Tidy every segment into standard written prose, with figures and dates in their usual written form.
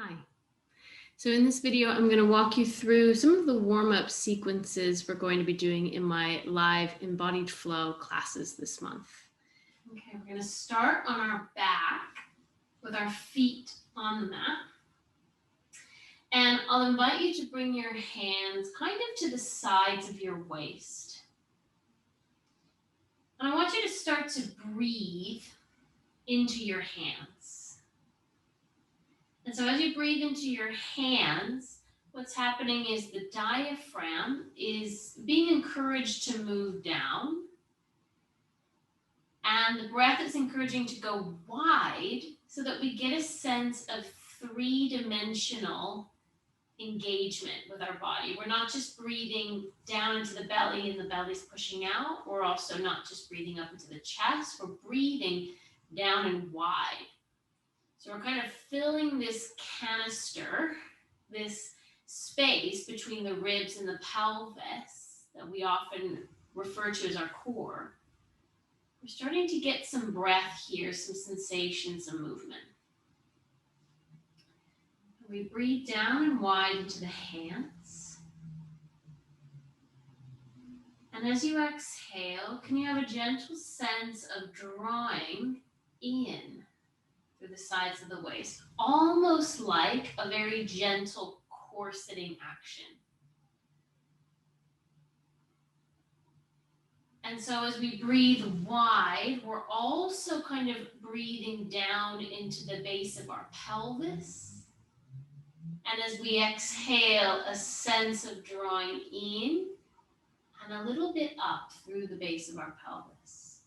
Hi. So in this video, I'm going to walk you through some of the warm-up sequences we're going to be doing in my live embodied flow classes this month. Okay, we're going to start on our back with our feet on the mat. And I'll invite you to bring your hands kind of to the sides of your waist. And I want you to start to breathe into your hands. And so as you breathe into your hands, what's happening is the diaphragm is being encouraged to move down. And the breath is encouraging to go wide so that we get a sense of three-dimensional engagement with our body. We're not just breathing down into the belly and the belly's pushing out. We're also not just breathing up into the chest. We're breathing down and wide. So we're kind of filling this canister, this space between the ribs and the pelvis that we often refer to as our core. We're starting to get some breath here, some sensation, some movement. We breathe down and wide into the hands. And as you exhale, can you have a gentle sense of drawing in through the sides of the waist, almost like a very gentle corseting action. And so as we breathe wide, we're also kind of breathing down into the base of our pelvis. And as we exhale, a sense of drawing in and a little bit up through the base of our pelvis.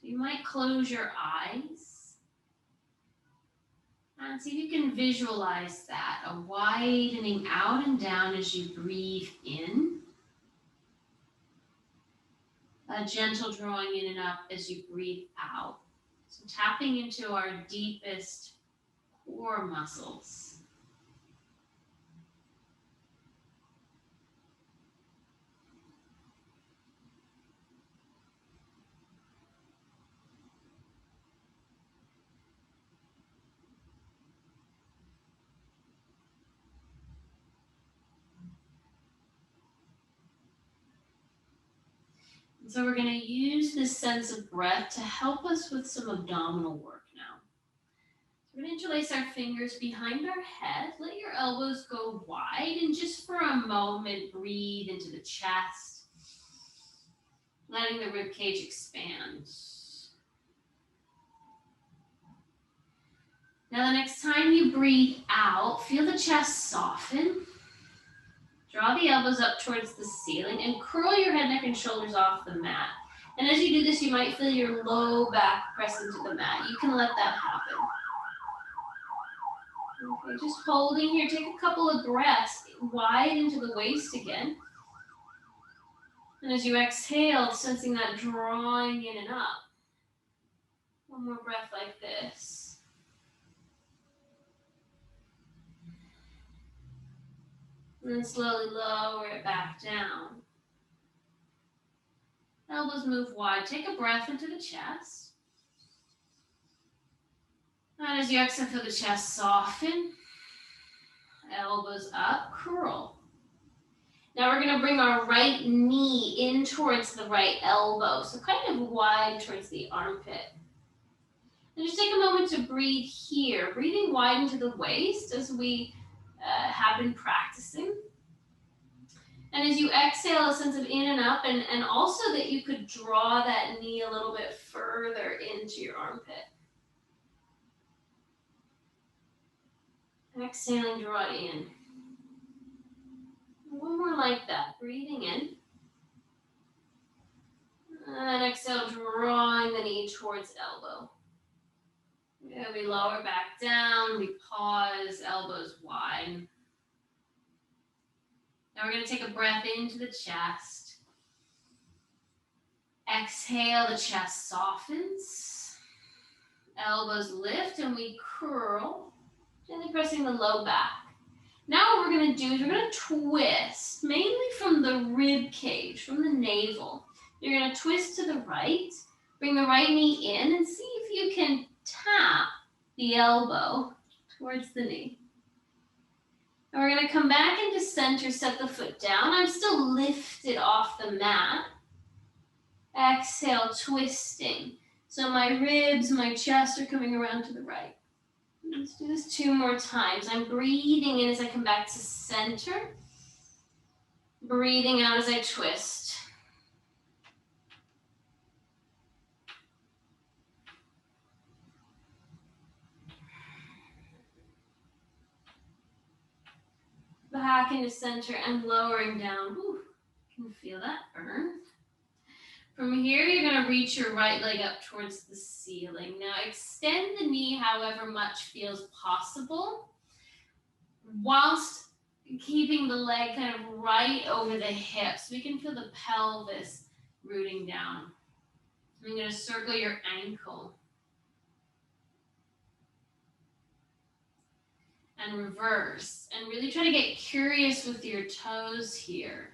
So you might close your eyes and see if you can visualize that, a widening out and down as you breathe in, a gentle drawing in and up as you breathe out. So tapping into our deepest core muscles. So we're going to use this sense of breath to help us with some abdominal work now. So we're going to interlace our fingers behind our head. Let your elbows go wide and just for a moment breathe into the chest, letting the rib cage expand. Now the next time you breathe out, feel the chest soften. Draw the elbows up towards the ceiling and curl your head, neck, and shoulders off the mat. And as you do this, you might feel your low back press into the mat. You can let that happen. Okay, just holding here. Take a couple of breaths wide into the waist again. And as you exhale, sensing that drawing in and up. One more breath like this. And then slowly lower it back down. Elbows move wide. Take a breath into the chest. And as you exhale, feel the chest soften. Elbows up, curl. Now we're going to bring our right knee in towards the right elbow. So kind of wide towards the armpit. And just take a moment to breathe here. Breathing wide into the waist as we have been practicing. And as you exhale, a sense of in and up, and also that you could draw that knee a little bit further into your armpit. Exhaling, draw it in. One more like that, breathing in. And exhale, drawing the knee towards elbow. Yeah, we lower back down, we pause, elbows wide. Now we're going to take a breath into the chest. Exhale, the chest softens. Elbows lift and we curl, gently pressing the low back. Now what we're going to do is we're going to twist, mainly from the rib cage, from the navel. You're going to twist to the right, bring the right knee in and see if you can tap the elbow towards the knee. And we're going to come back into center, set the foot down. I'm still lifted off the mat. Exhale, twisting. So my ribs, my chest are coming around to the right. Let's do this 2 more times. I'm breathing in as I come back to center. Breathing out as I twist. Back into center and lowering down. Whew, can you feel that burn? From here, you're going to reach your right leg up towards the ceiling. Now, extend the knee however much feels possible, whilst keeping the leg kind of right over the hips. We can feel the pelvis rooting down. I'm going to circle your ankle. And reverse. And really try to get curious with your toes here.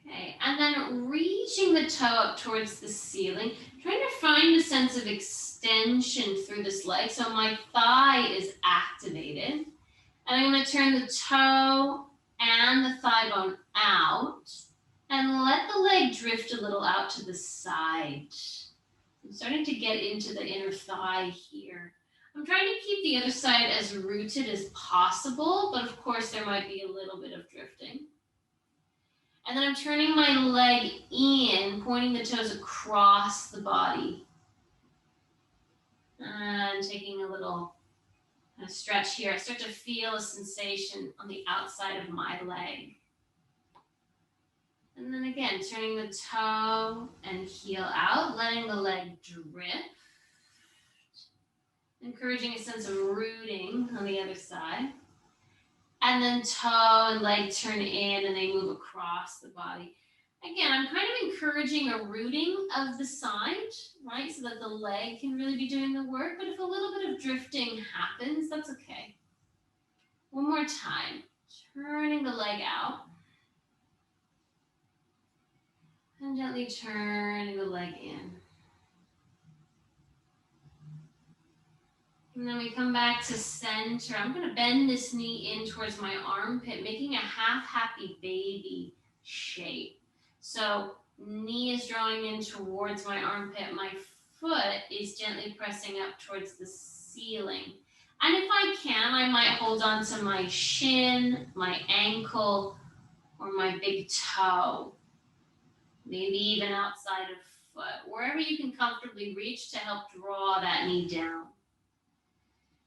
Okay, and then reaching the toe up towards the ceiling, trying to find a sense of extension through this leg. So my thigh is activated. And I'm going to turn the toe and the thigh bone out and let the leg drift a little out to the side. I'm starting to get into the inner thigh here. I'm trying to keep the other side as rooted as possible, but of course there might be a little bit of drifting. And then I'm turning my leg in, pointing the toes across the body. And taking a little stretch here. I start to feel a sensation on the outside of my leg. And then again, turning the toe and heel out, letting the leg drift. Encouraging a sense of rooting on the other side. And then toe and leg turn in and they move across the body. Again, I'm kind of encouraging a rooting of the side, right? So that the leg can really be doing the work. But if a little bit of drifting happens, that's okay. One more time. Turning the leg out. And gently turning the leg in. And then we come back to center. I'm going to bend this knee in towards my armpit, making a half happy baby shape. So knee is drawing in towards my armpit. My foot is gently pressing up towards the ceiling. And if I can, I might hold on to my shin, my ankle, or my big toe. Maybe even outside of foot. Wherever you can comfortably reach to help draw that knee down.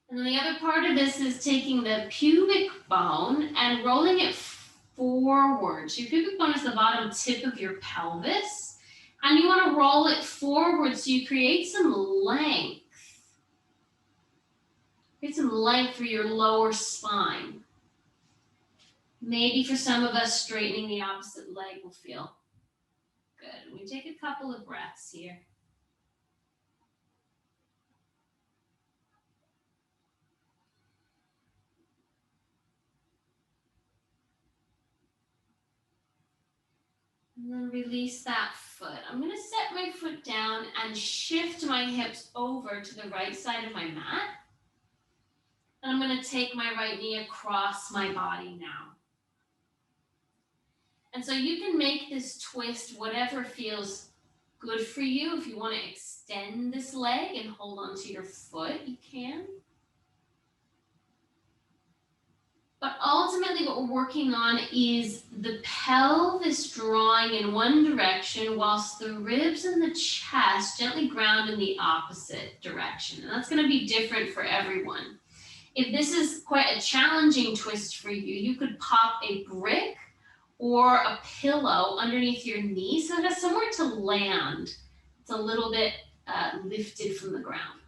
And then the other part of this is taking the pubic bone and rolling it forward. So your pubic bone is the bottom tip of your pelvis. And you want to roll it forward so you create some length. Create some length for your lower spine. Maybe for some of us, straightening the opposite leg will feel good. We take a couple of breaths here. And then release that foot. I'm going to set my foot down and shift my hips over to the right side of my mat. And I'm going to take my right knee across my body now. And so you can make this twist whatever feels good for you. If you want to extend this leg and hold onto your foot, you can. But ultimately what we're working on is the pelvis drawing in one direction whilst the ribs and the chest gently ground in the opposite direction. And that's going to be different for everyone. If this is quite a challenging twist for you, you could pop a brick or a pillow underneath your knee so it has somewhere to land. It's a little bit lifted from the ground.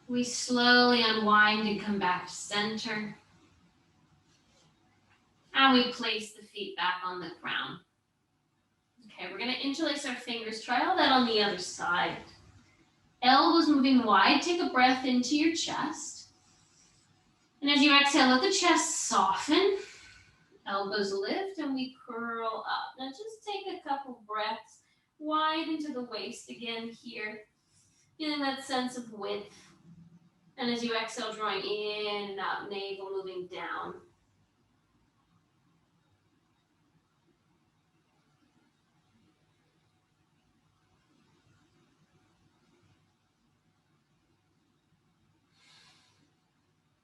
We slowly unwind and come back to center. And we place the feet back on the ground. Okay, we're going to interlace our fingers. Try all that on the other side. Elbows moving wide. Take a breath into your chest. And as you exhale, let the chest soften. Elbows lift and we curl up. Now just take a couple breaths, wide into the waist again here. Feeling that sense of width. And as you exhale, drawing in and up, navel moving down.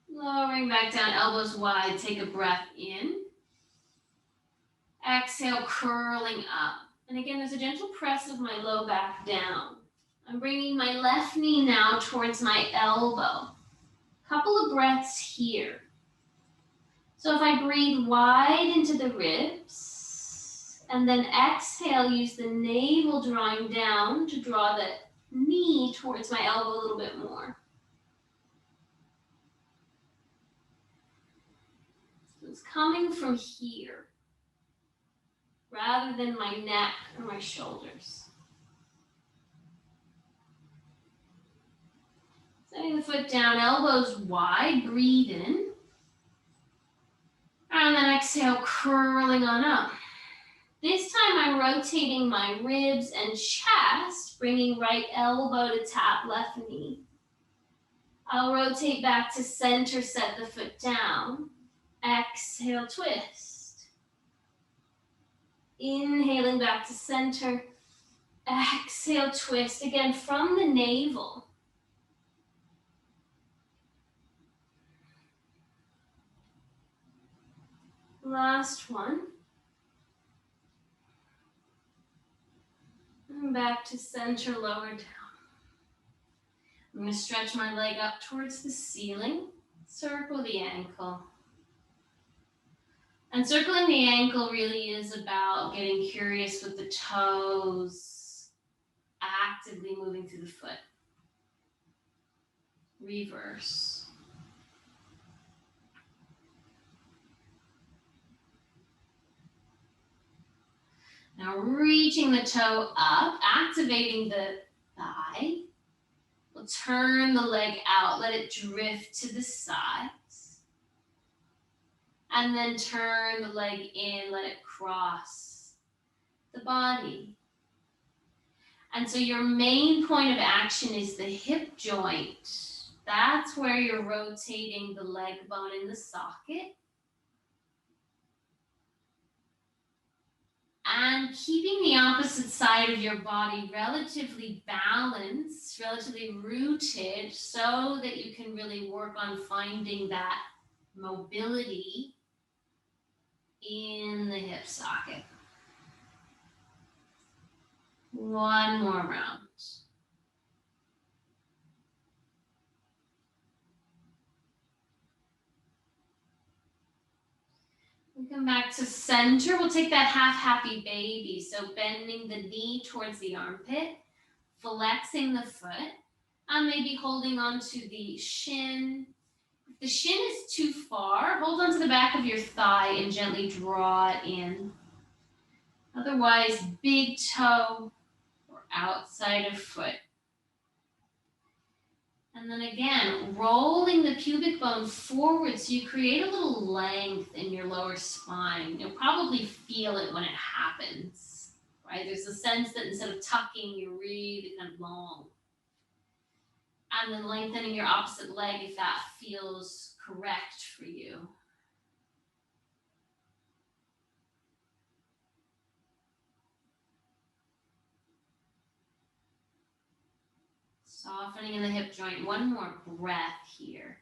Lowering back down, elbows wide, take a breath in. Exhale, curling up. And again, there's a gentle press of my low back down. I'm bringing my left knee now towards my elbow. Couple of breaths here. So if I breathe wide into the ribs, and then exhale, use the navel drawing down to draw the knee towards my elbow a little bit more. So it's coming from here, rather than my neck or my shoulders. Setting the foot down, elbows wide, breathe in. And then exhale, curling on up. This time I'm rotating my ribs and chest, bringing right elbow to tap left knee. I'll rotate back to center, set the foot down. Exhale, twist. Inhaling back to center. Exhale, twist. Again, from the navel. Last one. And back to center, lower down. I'm going to stretch my leg up towards the ceiling. Circle the ankle. And circling the ankle really is about getting curious with the toes, actively moving through the foot. Reverse. Now reaching the toe up, activating the thigh. We'll turn the leg out, let it drift to the sides. And then turn the leg in, let it cross the body. And so your main point of action is the hip joint. That's where you're rotating the leg bone in the socket. And keeping the opposite side of your body relatively balanced, relatively rooted, so that you can really work on finding that mobility in the hip socket. One more round. We come back to center. We'll take that half happy baby. So bending the knee towards the armpit, flexing the foot, and maybe holding onto the shin. If the shin is too far, hold onto the back of your thigh and gently draw it in. Otherwise, big toe or outside of foot. And then again, rolling the pubic bone forward so you create a little length in your lower spine. You'll probably feel it when it happens, right? There's a sense that instead of tucking, you're really kind of long. And then lengthening your opposite leg if that feels correct for you. Softening in the hip joint. One more breath here.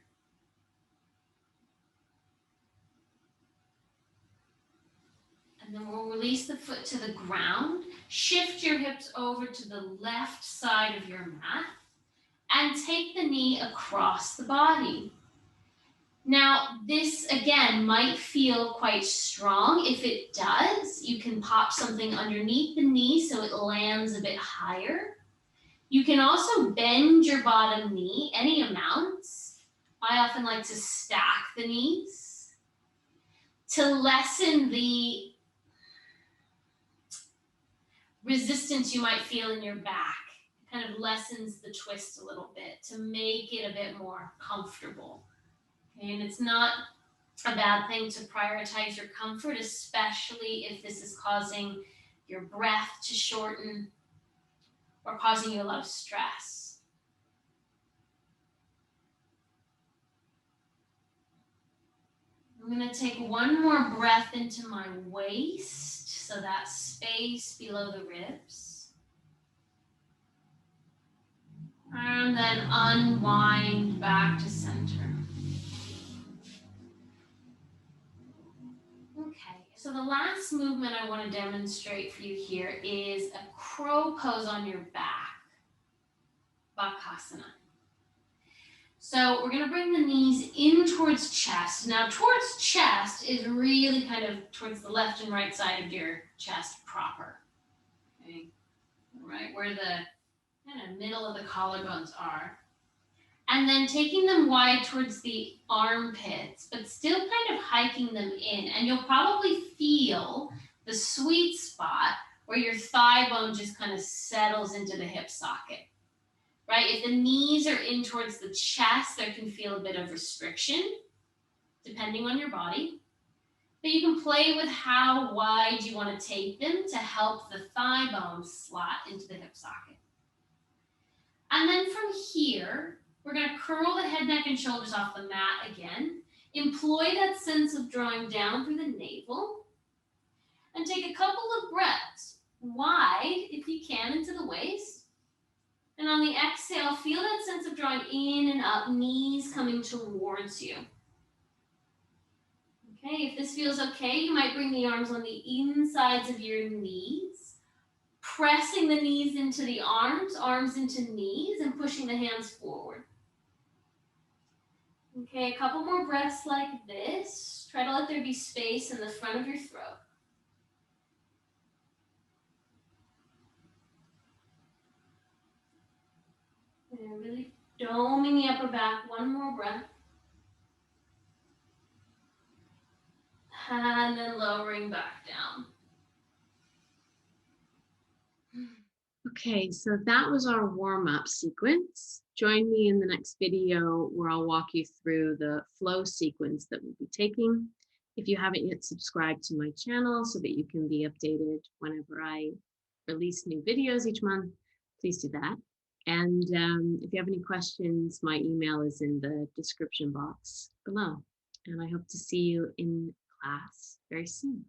And then we'll release the foot to the ground. Shift your hips over to the left side of your mat. And take the knee across the body. Now, this, again, might feel quite strong. If it does, you can pop something underneath the knee so it lands a bit higher. You can also bend your bottom knee any amount. I often like to stack the knees to lessen the resistance you might feel in your back. It kind of lessens the twist a little bit to make it a bit more comfortable. Okay, and it's not a bad thing to prioritize your comfort, especially if this is causing your breath to shorten or causing you a lot of stress. I'm going to take one more breath into my waist, so that space below the ribs. And then unwind back to center. Okay, so the last movement I want to demonstrate for you here is a crow pose on your back, Bakasana. So we're going to bring the knees in towards chest. Now towards chest is really kind of towards the left and right side of your chest proper. Okay, right where the kind of middle of the collarbones are. And then taking them wide towards the armpits, but still kind of hiking them in. And you'll probably feel the sweet spot where your thigh bone just kind of settles into the hip socket. Right? If the knees are in towards the chest, there can feel a bit of restriction, depending on your body. But you can play with how wide you want to take them to help the thigh bone slot into the hip socket. And then from here, we're going to curl the head, neck, and shoulders off the mat again. Employ that sense of drawing down through the navel. And take a couple of breaths wide, if you can, into the waist. And on the exhale, feel that sense of drawing in and up, knees coming towards you. Okay, if this feels okay, you might bring the arms on the insides of your knees, pressing the knees into the arms, arms into knees, and pushing the hands forward. Okay, a couple more breaths like this. Try to let there be space in the front of your throat. And really doming the upper back. One more breath. And then lowering back down. Okay, so that was our warm-up sequence. Join me in the next video where I'll walk you through the flow sequence that we'll be taking. If you haven't yet subscribed to my channel so that you can be updated whenever I release new videos each month, please do that. And if you have any questions, my email is in the description box below. And I hope to see you in class very soon.